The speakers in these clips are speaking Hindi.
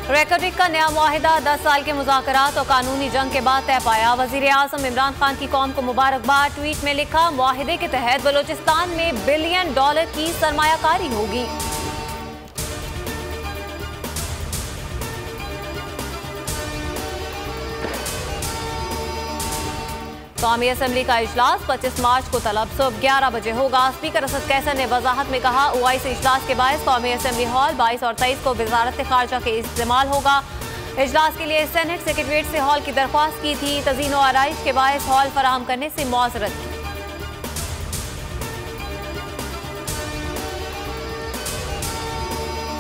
रेकॉर्डिंग का नया मुआहिदा 10 साल के मुज़ाकरात और कानूनी जंग के बाद तय पाया। वज़ीर आज़म इमरान खान की कौम को मुबारकबाद। ट्वीट में लिखा, मुआहिदे के तहत बलोचिस्तान में $1 बिलियन की सरमायाकारी होगी। कौमी असम्बली का इजलास 25 मार्च को तलब सुबह 11 बजे होगा। स्पीकर असद कैसर ने वजाहत में कहा, ओआईसी इजलास के बायस कौमी असम्बली हॉल 22 और 23 को वजारत खारजा के इस्तेमाल होगा। इजलास के लिए सेनेट सेक्रेटरीट से हॉल की दरख्वास्त की थी। तज़ीन व आराइश के बायस हॉल फराहम करने से मुआज़रत की।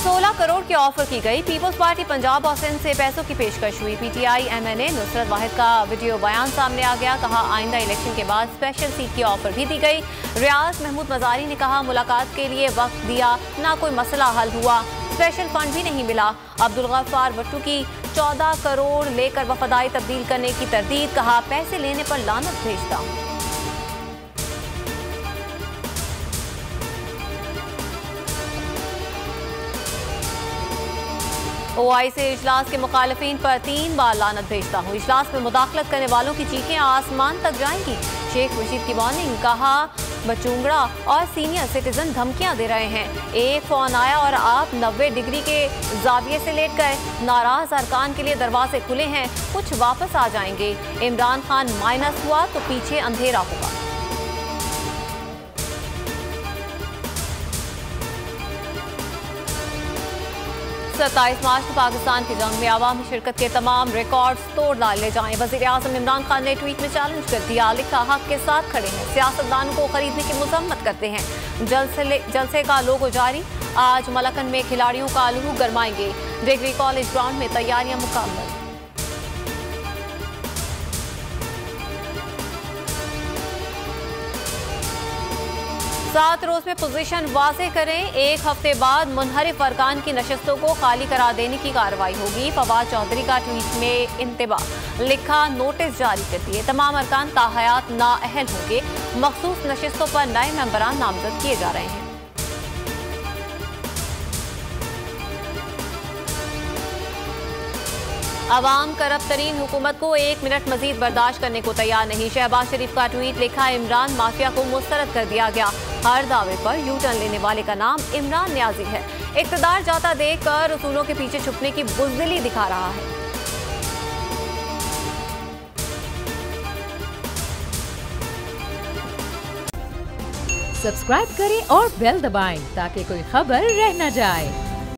16 करोड़ की ऑफर की गई। पीपल्स पार्टी पंजाब और सिंध से पैसों की पेशकश हुई। पीटीआई एमएनए नुसरत वाहिद का वीडियो बयान सामने आ गया। कहा, आइंदा इलेक्शन के बाद स्पेशल सीट की ऑफर भी दी गई। रियाज महमूद मजारी ने कहा, मुलाकात के लिए वक्त दिया, ना कोई मसला हल हुआ, स्पेशल फंड भी नहीं मिला। अब्दुल गफ्फार भट्टू की 14 करोड़ लेकर वफादारी तब्दील करने की तरदीद। कहा, पैसे लेने पर लानत भेजता हूँ। ओआईसी इजलास के मुखालिफिन पर 3 बार लानत भेजता हूँ। इजलास में मुदाखलत करने वालों की चीखें आसमान तक जाएंगी। शेख रशीद की वार्निंग। कहा, बचूंगड़ा और सीनियर सिटीजन धमकियां दे रहे हैं। एक फोन आया और आप 90 डिग्री के जाविये से लेट गए। नाराज अरकान के लिए दरवाजे खुले हैं, कुछ वापस आ जाएंगे। इमरान खान माइनस हुआ तो पीछे अंधेरा होगा। सत्ताईस मार्च को पाकिस्तान की जंग में आवामी शिरकत के तमाम रिकॉर्ड्स तोड़ डाले जाएं। वज़ीर आज़म इमरान खान ने ट्वीट में चैलेंज कर दिया। लिखा, हक के साथ खड़े हैं, सियासतदानों को खरीदने की मजम्मत करते हैं। जलसे का लोगो जारी। आज मलकन में खिलाड़ियों का लहू गरमाएंगे। डिग्री कॉलेज ग्राउंड में तैयारियां मुकम्मल। सात रोज में पोजीशन वाज़े करें। एक हफ्ते बाद मुनहरिफ अरकान की नशस्तों को खाली करा देने की कार्रवाई होगी। फवाद चौधरी का ट्वीट में इंतबाह। लिखा, नोटिस जारी कर दिए, तमाम अरकान ताहयात नाअहल होंगे। मखसूस नशस्तों पर नए मेंबरान नामजद किए जा रहे हैं। अवाम करप्ट तरीन हुकूमत को 1 मिनट मजीद बर्दाश्त करने को तैयार नहीं। शहबाज शरीफ का ट्वीट। लिखा, इमरान माफिया को मुस्तरद कर दिया गया। हर दावे पर यू टर्न लेने वाले का नाम इमरान न्याजी है। इक़्तिदार जाता देखकर उसूलों के पीछे छुपने की बुज़दिली दिखा रहा है। सब्सक्राइब करें और बेल दबाएं ताकि कोई खबर रह न जाए।